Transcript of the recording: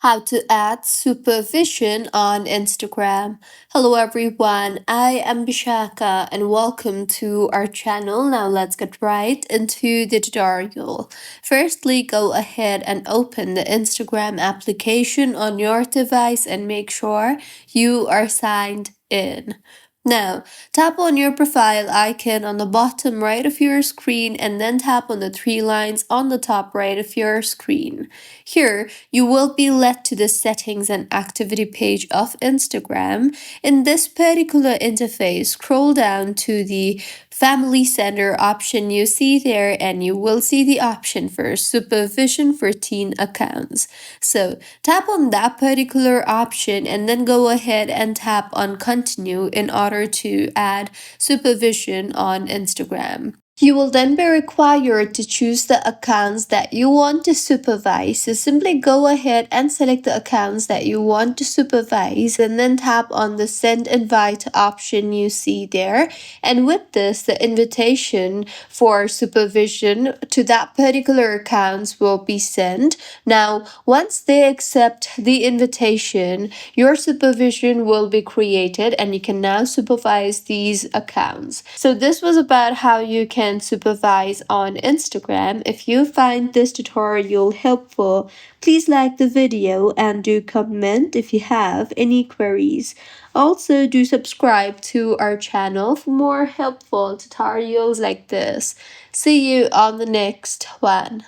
How to add supervision on Instagram. Hello everyone, I am Bishaka and welcome to our channel. Now let's get right into the tutorial. Firstly, go ahead and open the Instagram application on your device and make sure you are signed in. Now, tap on your profile icon on the bottom right of your screen and then tap on the three lines on the top right of your screen. Here, you will be led to the settings and activity page of Instagram. In this particular interface, scroll down to the Family Center option you see there, and you will see the option for supervision for teen accounts. So tap on that particular option and then go ahead and tap on continue in order to add supervision on Instagram. You will then be required to choose the accounts that you want to supervise. So simply go ahead and select the accounts that you want to supervise and then tap on the send invite option you see there. And with this, the invitation for supervision to that particular accounts will be sent. Now, once they accept the invitation, your supervision will be created and you can now supervise these accounts. So this was about how you can supervise on Instagram. If you find this tutorial helpful, please like the video and do comment if you have any queries. Also, do subscribe to our channel for more helpful tutorials like this. See you on the next one.